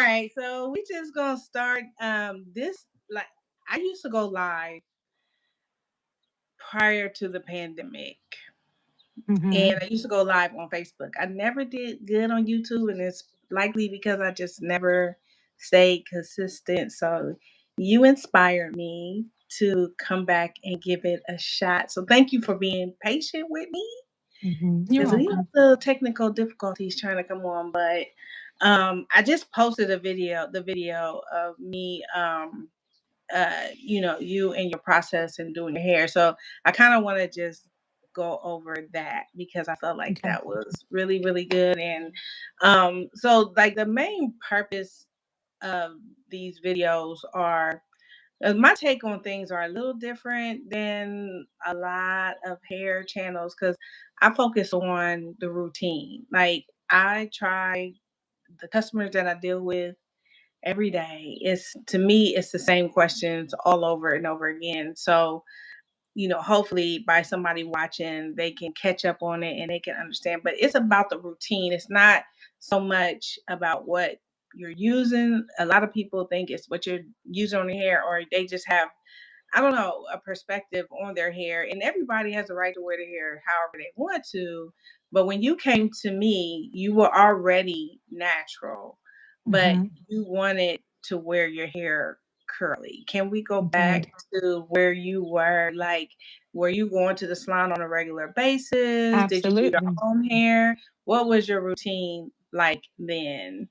right, so we just gonna start this like I used to go live prior to the pandemic. Hmm. And I used to go live on Facebook. I never did good on YouTube, and it's likely because I just never stayed consistent. So you inspired me to come back and give it a shot. So thank you for being patient with me You're because we have welcome. little technical difficulties trying to come on. But I just posted the video of me you and your process and doing your hair. So I kind of want to just go over that because I felt like Okay. that was really, really good. And so like the main purpose of these videos are my take on things are a little different than a lot of hair channels because I focus on the routine. Like I try the customers that I deal with every day. It's to me, it's the same questions all over and over again. So, hopefully by somebody watching, they can catch up on it and they can understand. But it's about the routine. It's not so much about what you're using. A lot of people think it's what you're using on your hair, or they just have I don't know, a perspective on their hair. And everybody has a right to wear their hair however they want to. But when you came to me, you were already natural, but Hmm. you wanted to wear your hair curly. Can we go I back did. to where you were? Like, were you going to the salon on a regular basis? Did you do your Absolutely. own hair? What was your routine like then?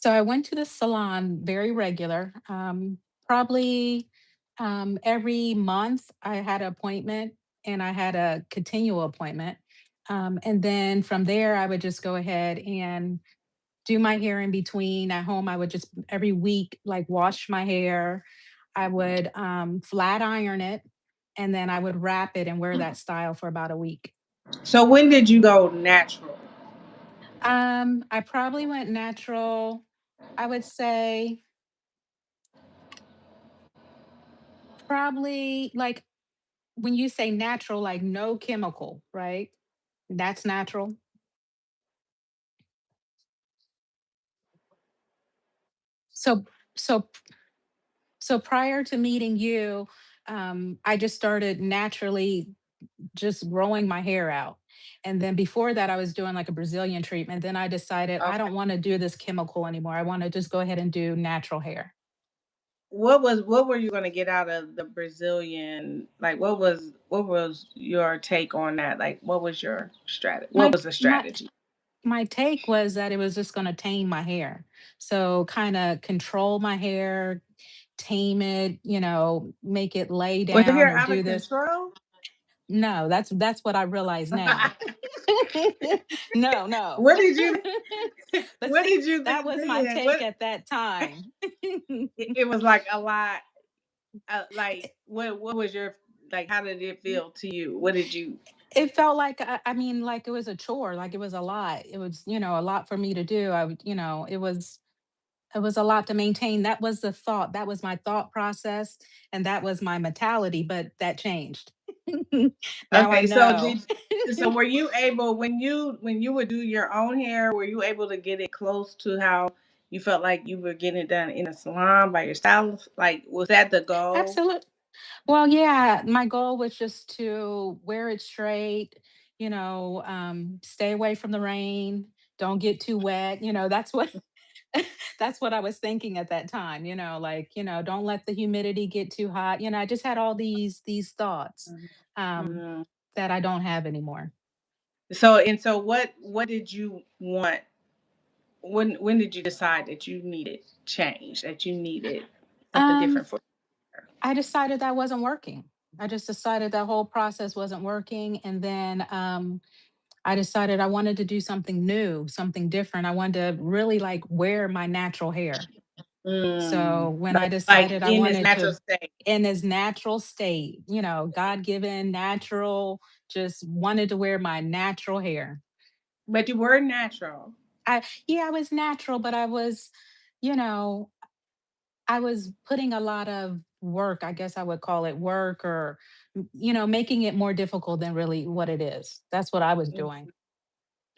So I went to the salon very regular. Probably every month I had an appointment and I had a continual appointment. And then from there, I would just go ahead and do my hair in between. At home, I would just every week, like wash my hair. I would flat iron it and then I would wrap it and wear that style for about a week. So when did you go natural? I probably went natural. I would say probably like when you say natural, like no chemical, right? That's natural. So, so, so prior to meeting you, I just started naturally just growing my hair out. And then before that, I was doing like a Brazilian treatment. Then I decided I don't want to do this chemical anymore. I want to just go ahead and do natural hair. What were you gonna get out of the Brazilian? Like, what was your take on that? Like, what was your strategy? What My was the my strategy? my take was that it was just going to tame my hair. So kind of control my hair, tame it, make it lay Was your down hair or out do of this. control? No, that's what I realize now. No, no. what did you But What see, did you that think was my then? take at that time. It was like a lot. Like, what was your like? How did it feel to you? What did you? It felt like I mean, like it was a chore, like it was a lot. It was, a lot for me to do. I would, it was a lot to maintain. That was the thought. That was my thought process, and that was my mentality. But that changed. Now I Okay, so know. did so were you able when you would do your own hair? Were you able to get it close to how you felt like you were getting it done in a salon by your stylist? Like, was that the goal? Absolutely. Well, yeah, my goal was just to wear it straight, stay away from the rain, don't get too wet. That's what that's what I was thinking at that time, like, don't let the humidity get too hot. I just had all these thoughts um Mhm. that I don't have anymore. So what did you want? When did you decide that you needed change? That you needed something Um different for her? I decided that wasn't working. I just decided that whole process wasn't working, and then I decided I wanted to do something new, something different. I wanted to really like wear my natural hair. So when I Like decided I in this wanted natural to, state. in his natural state, God given, natural, just wanted to wear my natural hair. But you were natural. Yeah, I was natural, but you know, I was putting a lot of work, I guess I would call it work, or, making it more difficult than really what it is. That's what I was Mm, doing.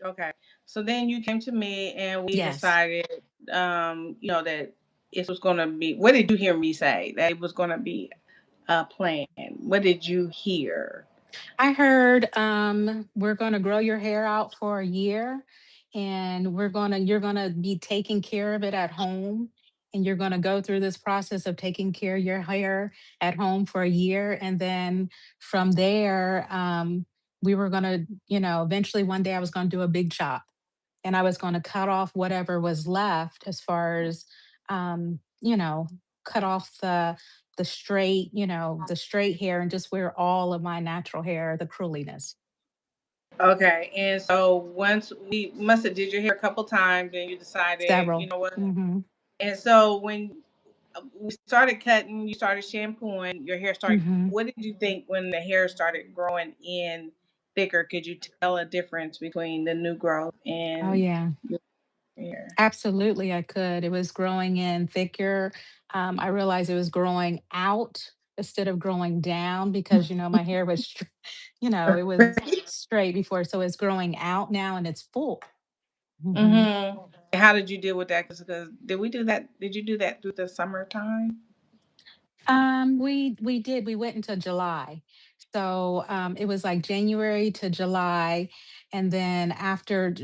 okay. So then you came to me and we Yes. decided, that it was going to be. What did you hear me say? That it was going to be a plan. What did you hear? I heard we're going to grow your hair out for a year, and you're going to be taking care of it at home, and you're going to go through this process of taking care of your hair at home for a year, and then from there we were going to, eventually one day I was going to do a big chop, and I was going to cut off whatever was left as far as um, you know, cut off the straight hair and just wear all of my natural hair, the curliness. Okay, and so once we must have did your hair a couple times, and you decided, you Several. know what? Mhm. And so when we started cutting, you started shampooing, your hair started. Mhm. What did you think when the hair started growing in thicker? Could you tell a difference between the new growth Oh and yeah. your hair? Absolutely I could. It was growing in thicker. I realized it was growing out instead of growing down because my hair was it was straight before, so it's growing out now and it's full. Mhm. Mm-hmm. How did you deal with that? Because did we do that? Did you do that through the summertime? We did. We went into July. So it was like January to July. And then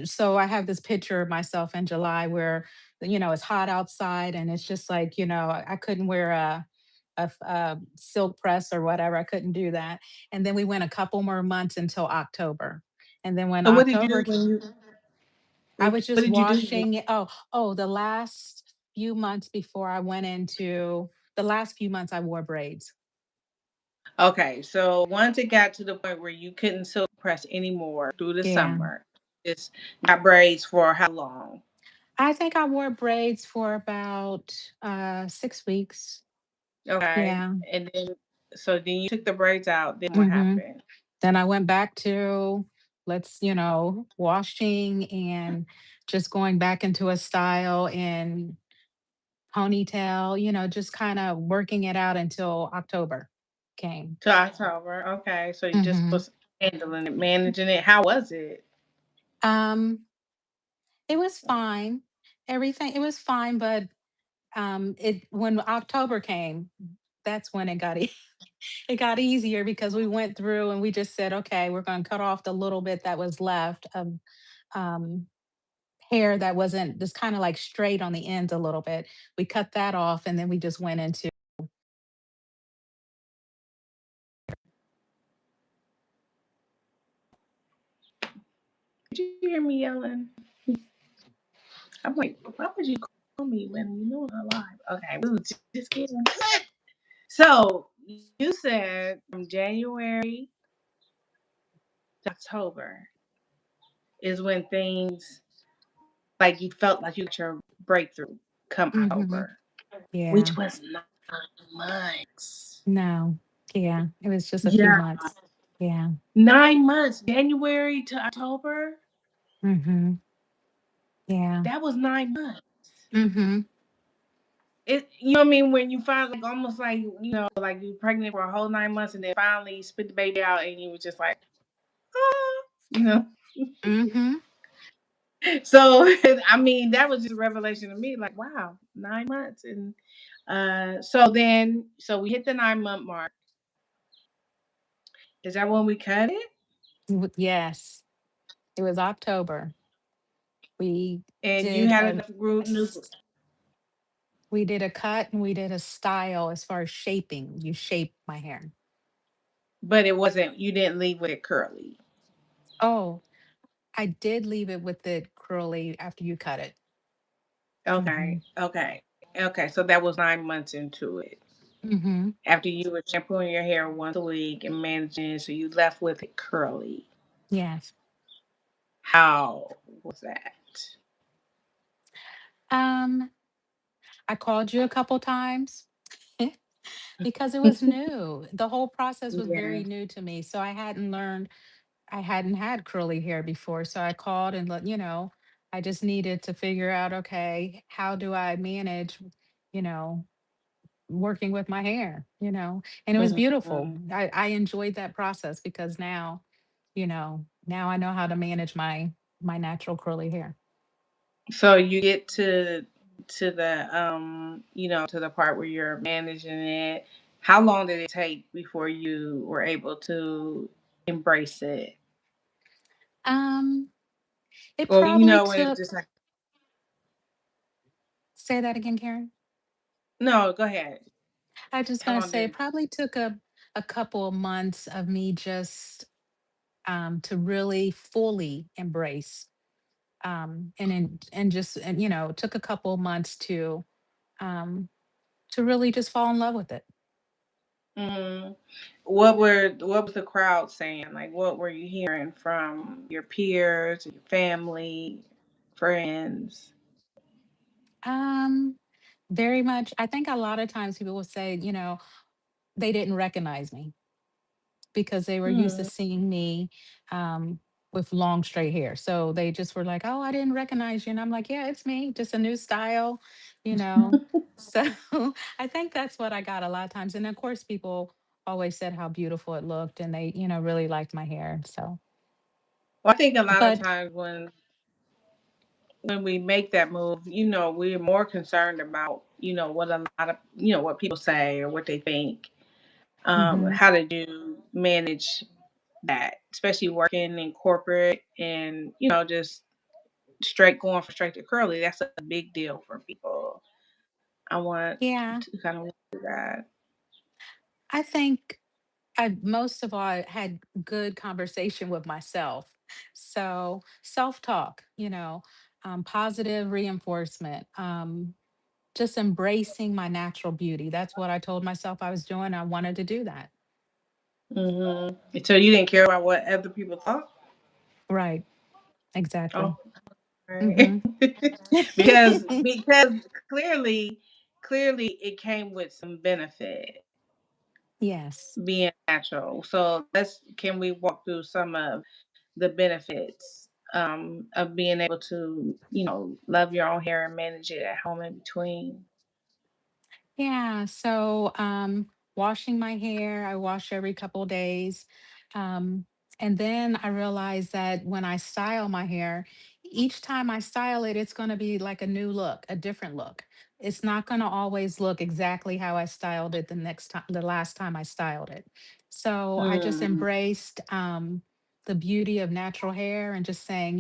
so I have this picture of myself in July where, it's hot outside and it's just like, I couldn't wear a silk press or whatever. I couldn't do that. And then we went a couple more months until October. And then when So what did you do October, when you I was what just did you do? washing it. The last few months before I went into the last few months I wore braids. Okay, so once it got to the point where you couldn't silk press anymore through the Yeah. summer, just got braids for how long? I think I wore braids for about 6 weeks. Okay, Yeah. and then you took the braids out. Then what Hmm. happened? Then I went back to washing and just going back into a style and ponytail, just kind of working it out until October came. To October. Okay, so you just Hmm. was handling it, managing it. How was it? Um, it was fine. Everything, it was fine, but it when October came, that's when it got it got easier because we went through and we just said, okay, we're going to cut off the little bit that was left of um, hair that wasn't just kind of like straight on the ends a little bit. We cut that off and then we just went into. Did you hear me yelling? I'm like, why would you call me when you know I'm alive? Okay, we was just kidding. So you said from January to October is when things like you felt like you got your breakthrough come Hmm. October, Yeah. which was 9 months. No. Yeah. It was just a few Yeah, months. Yeah. 9 months, January to October. Hmm. Yeah. That was 9 months. Hmm. You know what I mean? When you find like almost like like you pregnant for a whole 9 months and then finally spit the baby out and you was just like, oh, you know. Hmm. So I mean, that was just a revelation to me. Like, wow, 9 months, and so we hit the 9 month mark. Is that when we cut it? Yes. It was October. We And you did had a enough root new, we did a cut and we did a style as far as shaping. You shape my hair. but it wasn't. You didn't leave with it curly. Oh, I did leave it with it curly after you cut it. Okay, Hmm. okay. So that was 9 months into it. Hmm. After you were shampooing your hair once a week and managing it, so you left with it curly. Yes. How was that? Um, I called you a couple times because it was new. The whole process was Yeah. very new to me. So I hadn't had curly hair before. So I called and I just needed to figure out, okay, how do I manage, you know, working with my hair, and it was beautiful. Mhm. I enjoyed that process because now I know how to manage my natural curly hair. So you get to the to the part where you're managing it. How long did it take before you were able to embrace it? Um, it Or probably when it's took, just like, say that again, Karen. no, go ahead. I was just How gonna long say did it it? probably took a couple of months of me just to really fully embrace and just and took a couple of months um to really just fall in love with it. Mm, what was the crowd saying? Like, what were you hearing from your peers, your family, friends? Um, very much. I think a lot of times people will say, they didn't recognize me because they were used to Mm. seeing me um, with long straight hair. So they just were like, "Oh, I didn't recognize you," and I'm like, "Yeah, it's me, just a new style, you know." So I think that's what I got a lot of times, and of course, people always said how beautiful it looked, and they, really liked my hair. So, Well, I think a lot of but times when we make that move, we're more concerned about, what a lot of, what people say or what they think. mhm. How did you manage that, especially working in corporate and, just straight going from straight to curly? That's a big deal for people. I want Yeah, to kind of do that. I think I most of all I had good conversation with myself. So self-talk, positive reinforcement, just embracing my natural beauty. That's what I told myself I was doing. I wanted to do that. So you didn't care about what other people thought? Right. Oh, Exactly. right. Hmm. because clearly it came with some benefit Yes. being natural. So let's can we walk through some of the benefits of being able to, love your own hair and manage it at home in between? Yeah, so washing my hair, I wash every couple days. Um, and then I realize that when I style my hair, each time I style it, it's going to be like a new look, a different look. It's not going to always look exactly how I styled it the last time I styled it. So I just Mm, embraced the beauty of natural hair and just saying,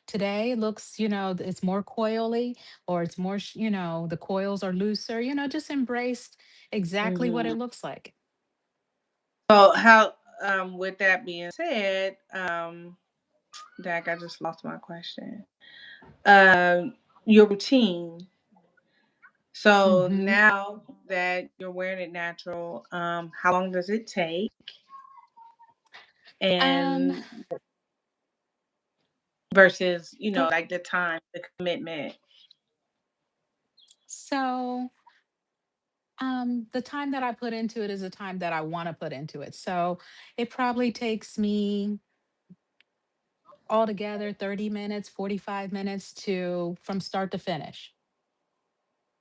today it looks, it's more coily or it's more, the coils are looser, just embraced exactly what it mhm. looks like. So how with that being said, Dak, I just lost my question. Your routine. So Hmm. now that you're wearing it natural, how long does it take? Um, And versus, the, like the time, the commitment. so the time that I put into it is the time that I want to put into it. So it probably takes me altogether 30 minutes, 45 minutes to from start to finish.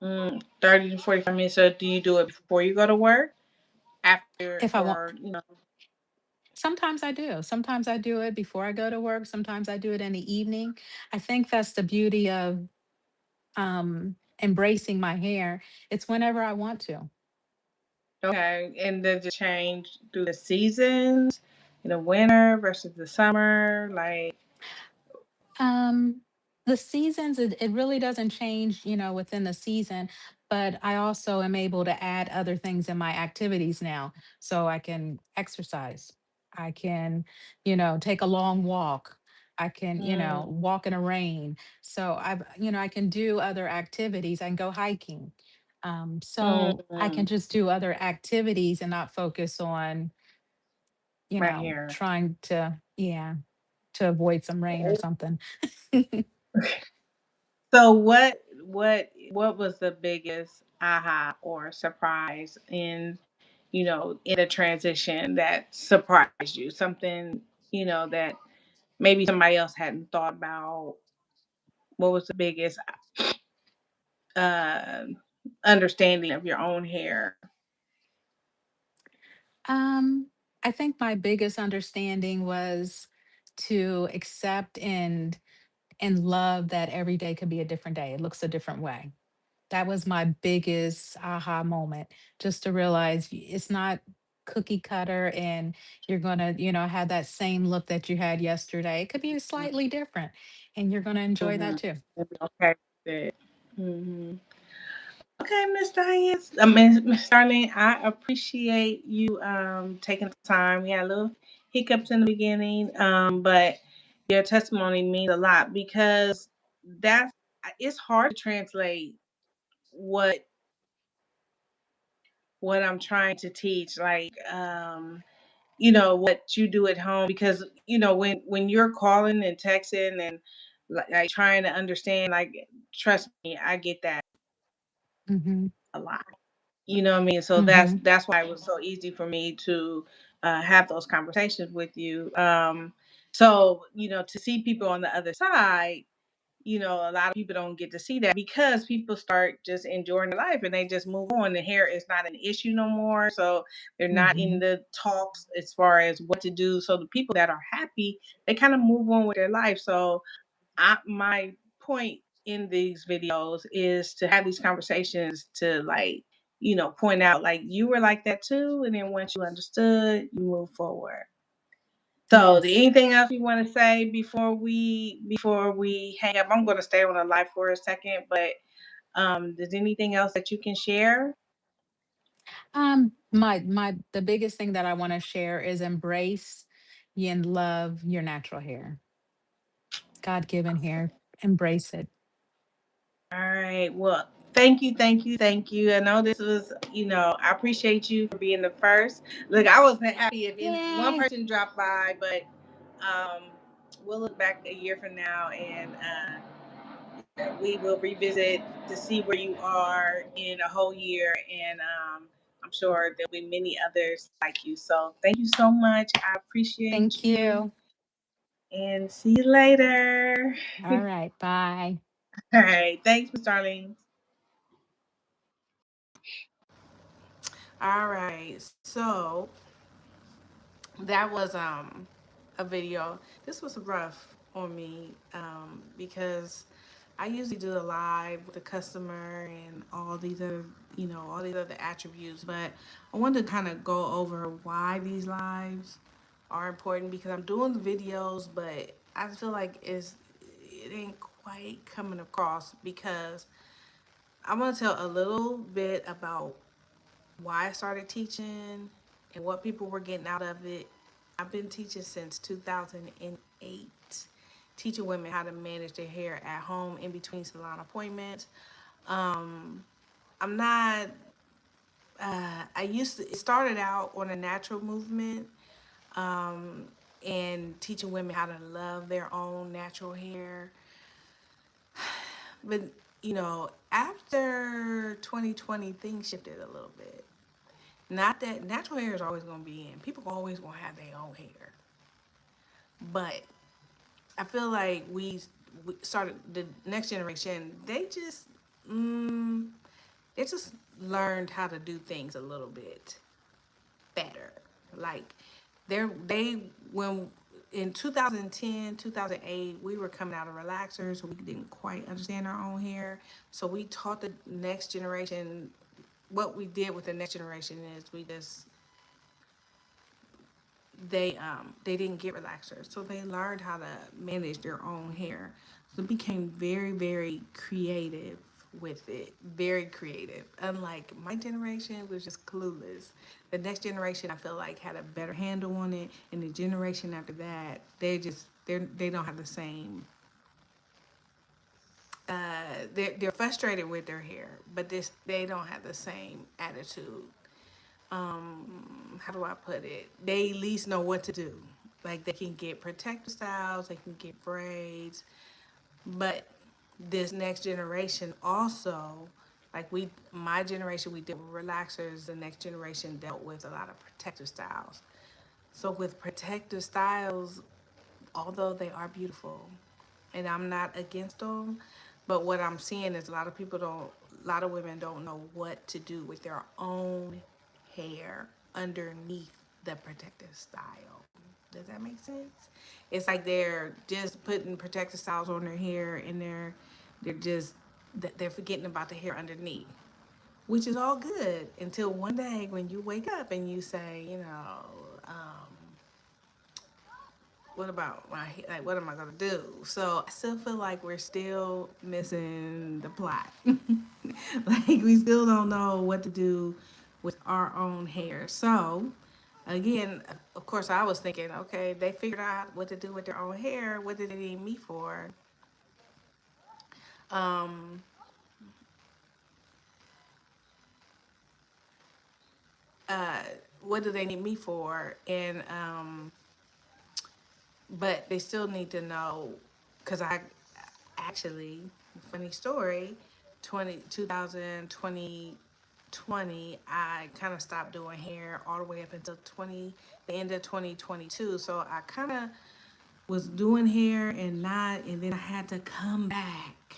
30 to 45 minutes. So do you do it before you go to work? After If I want, or sometimes I do. Sometimes I do it before I go to work. Sometimes I do it in the evening. I think that's the beauty of embracing my hair. It's whenever I want to. okay. And does it change through the seasons? The winter versus the summer? Like, Um, the seasons, it really doesn't change, within the season, but I also am able to add other things in my activities now. So I can exercise. I can, take a long walk. I can, mm, walk in the rain. So I can do other activities. I can go hiking. So I can mm, just do other activities and not focus on, right here. trying to, yeah, to avoid some rain or something. So what was the biggest aha or surprise in the transition that surprised you? Something, that maybe somebody else hadn't thought about. What was the biggest uh understanding of your own hair? Um, I think my biggest understanding was to accept and and love that every day could be a different day. It looks a different way. That was my biggest aha moment, just to realize it's not cookie cutter and you're going to, have that same look that you had yesterday. It could be slightly different and you're going to enjoy that Mhm. too. Okay. Good. Mhm. Okay, Miss Diane. Miss Darlene, I appreciate you taking the time. We had a little hiccups in the beginning, but your testimony means a lot because that's it's hard to translate what I'm trying to teach. Like what you do at home because when you're calling and texting and like trying to understand, like trust me, I get that Hmm. a lot. You know what I mean? So Hmm. that's why it was so easy for me to have those conversations with you. So to see people on the other side, a lot of people don't get to see that because people start just enjoying their life and they just move on. The hair is not an issue no more. So they're not in Hmm. the talks as far as what to do. So the people that are happy, they kind of move on with their life. So my point in these videos is to have these conversations to like, point out like you were like that too. And then once you understood, you move forward. So, Yes. anything else you want to say before we hang up? I'm going to stay on the live for a second, but there's anything else that you can share? The biggest thing that I want to share is embrace and love your natural hair, God given hair. Embrace it. All right. Well, thank you, thank you, thank you. I know this was, I appreciate you for being the first. Look, I was happy if one Yay. person dropped by, but um, we'll look back a year from now and we will revisit to see where you are in a whole year. And I'm sure there'll be many others like you. So thank you so much. I appreciate Thank you you. and see you later. All right. Bye. All right. Thanks, Miss Darlene. All right. So that was a video. This was rough on me because I usually do a live with the customer and all these other attributes, but I wanted to kind of go over why these lives are important because I'm doing the videos, but I feel like it ain't quite coming across because I'm gonna tell a little bit about why I started teaching and what people were getting out of it. I've been teaching since 2008, teaching women how to manage their hair at home in between salon appointments. Um, I'm not, it started out on a natural movement um, and teaching women how to love their own natural hair. But, after 2020, things shifted a little bit. Not that natural hair is always going to be in. People always going to have their own hair. But I feel like we started the next generation. Mm, they just learned how to do things a little bit better. Like they when in 2010, 2008, we were coming out of relaxers, so we didn't quite understand our own hair. So we taught the next generation. What we did with the next generation is we just they didn't get relaxers, so they learned how to manage their own hair. So it became very very creative with it, very creative. Unlike my generation was just clueless. The next generation I feel like had a better handle on it, and the generation after that they don't have the same. They're frustrated with their hair, but they don't have the same attitude. How do I put it? They at least know what to do. Like they can get protective styles, they can get braids, but this next generation also, like my generation, we dealt with relaxers. The next generation dealt with a lot of protective styles. So with protective styles, although they are beautiful, and I'm not against them, but what I'm seeing is a lot of women don't know what to do with their own hair underneath the protective style. Does that make sense? It's like they're just putting protective styles on their hair, and they're just they're forgetting about the hair underneath, which is all good until one day when you wake up and you say, what about my like? What am I gonna do? So I still feel like we're still missing the plot. Like we still don't know what to do with our own hair. So again, of course, I was thinking, okay, they figured out what to do with their own hair. What did they need me for? Um, uh, what do they need me for? And but they still need to know, because I actually, funny story, 2020, I kind of stopped doing hair all the way up until the end of 2022. So I kind of was doing hair and not, and then I had to come back.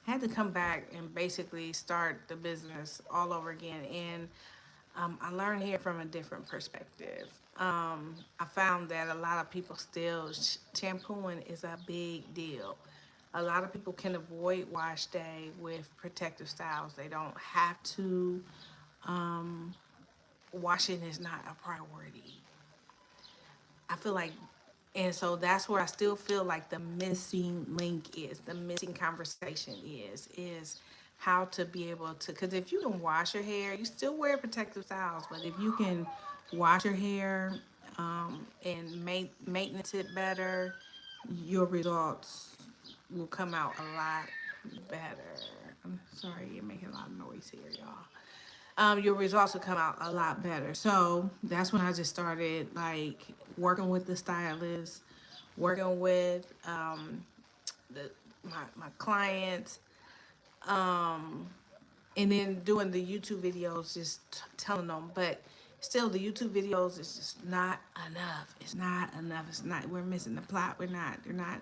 I had to come back and basically start the business all over again. And I learned here from a different perspective. I found that a lot of people still, shampooing is a big deal. A lot of people can avoid wash day with protective styles. They don't have to. Washing is not a priority. I feel like, and so that's where I still feel like the missing link is, the missing conversation is how to be able to, because if you can wash your hair, you still wear protective styles, but if you can wash your hair and maintenance it better, your results will come out a lot better. I'm sorry, you're making a lot of noise here, y'all. Your results will come out a lot better. So that's when I just started like working with the stylist, working with the my clients, and then doing the YouTube videos, just telling them. But still, the YouTube videos is just not enough. It's not enough. It's not. We're missing the plot. We're not. They're not.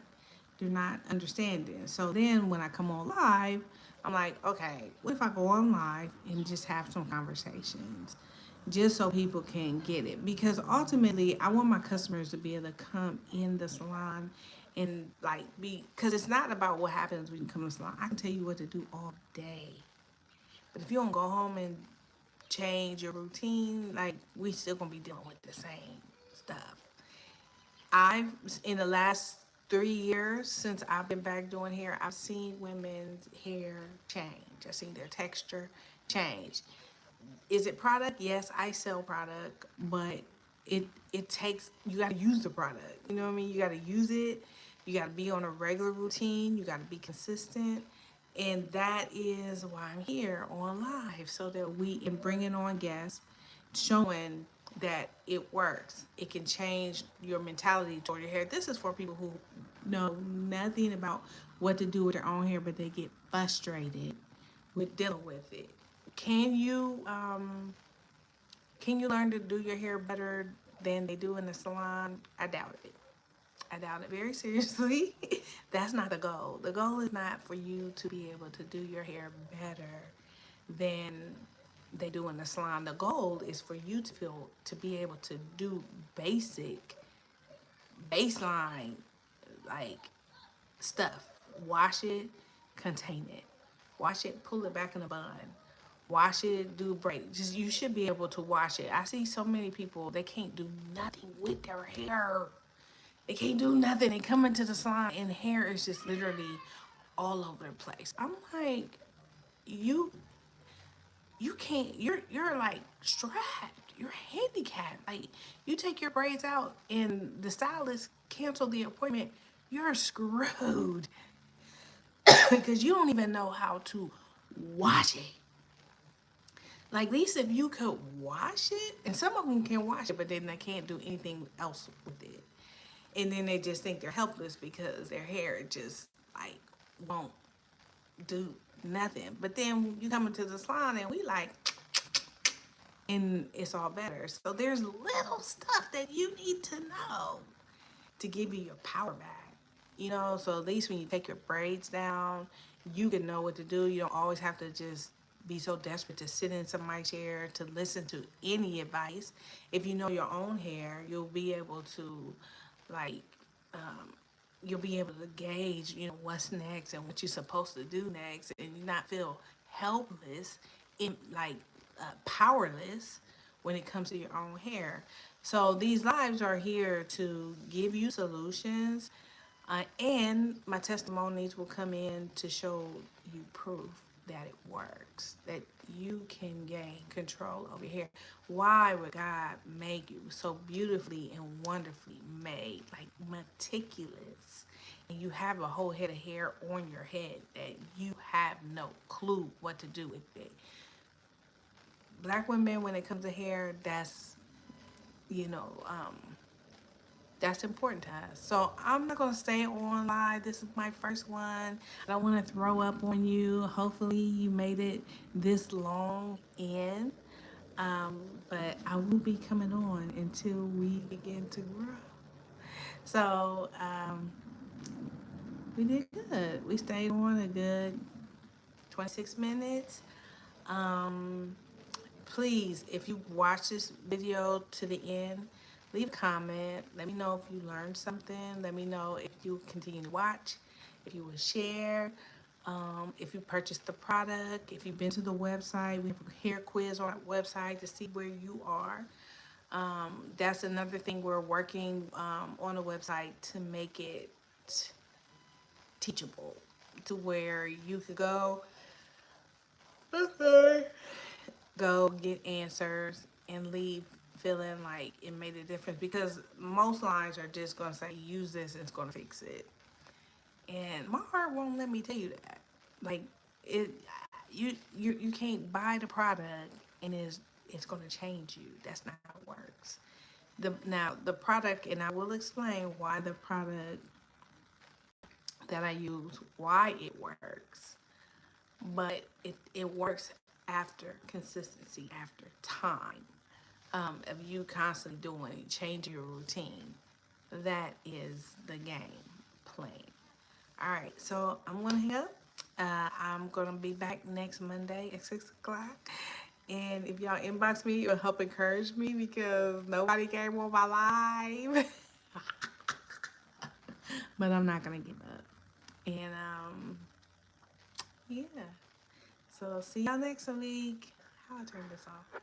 They're not understanding. So then when I come on live, I'm like, okay, what if I go on live and just have some conversations, just so people can get it? Because ultimately, I want my customers to be able to come in the salon and like be, because it's not about what happens when you come to the salon. I can tell you what to do all day. But if you don't go home and change your routine, like we still gonna be dealing with the same stuff. I've in the last 3 years since I've been back doing hair, I've seen women's hair change. I've seen their texture change. Is it product? Yes, I sell product, but it takes, you got to use the product. You know what I mean? You got to use it. You got to be on a regular routine. You got to be consistent. And that is why I'm here on live, so that we can bring in on guests, showing that it works. It can change your mentality toward your hair. This is for people who know nothing about what to do with their own hair, but they get frustrated with dealing with it. Can you can you learn to do your hair better than they do in the salon? I doubt it. I doubt it very seriously. That's not the goal. The goal is not for you to be able to do your hair better than they do in the salon. The goal is for you to feel, to be able to do basic, baseline, like stuff. Wash it, contain it. Wash it, pull it back in a bun. Wash it, do braid. Just you should be able to wash it. I see so many people, they can't do nothing with their hair. They can't do nothing. They come into the salon and hair is just literally all over the place. I'm like, you you can't, you're like strapped. You're handicapped. Like you take your braids out and the stylist cancel the appointment, you're screwed. Because you don't even know how to wash it. Like, at least if you could wash it, and some of them can wash it, but then they can't do anything else with it. And then they just think they're helpless because their hair just, like, won't do nothing. But then you come into the salon and we like, and it's all better. So there's little stuff that you need to know to give you your power back. So at least when you take your braids down, you can know what to do. You don't always have to just be so desperate to sit in somebody's chair to listen to any advice. If you know your own hair, you'll be able to, like, um, you'll be able to gauge, what's next and what you're supposed to do next, and you not feel helpless, in like powerless when it comes to your own hair. So these lives are here to give you solutions, and my testimonies will come in to show you proof that it works, that you can gain control over your hair. Why would God make you so beautifully and wonderfully made, like meticulous? And you have a whole head of hair on your head that you have no clue what to do with it. Black women, when it comes to hair, you know, um, that's important to us. So I'm not gonna stay on live. This is my first one. I don't want to throw up on you. Hopefully you made it this long in. But I will be coming on until we begin to grow. So we did good. We stayed on a good 26 minutes. Um, Please, if you watch this video to the end, leave a comment. Let me know if you learned something. Let me know if you continue to watch, if you will share, if you purchased the product, if you've been to the website. We have a hair quiz on our website to see where you are. That's another thing we're working on the website to make it teachable, to where you could go get answers and leave feeling like it made a difference, because most lines are just going to say use this and it's going to fix it, and my heart won't let me tell you that. Like, it you can't buy the product and it's going to change you. That's not how it works. The product, and I will explain why the product that I use, why it works, but it works after consistency, after time, of you constantly doing, changing your routine. That is the game plan. All right, so I'm gonna hang up. I'm gonna be back next Monday at 6 o'clock. And if y'all inbox me, it'll help encourage me because nobody came on my live. But I'm not gonna give up. And yeah. So see y'all next week. How I turn this off?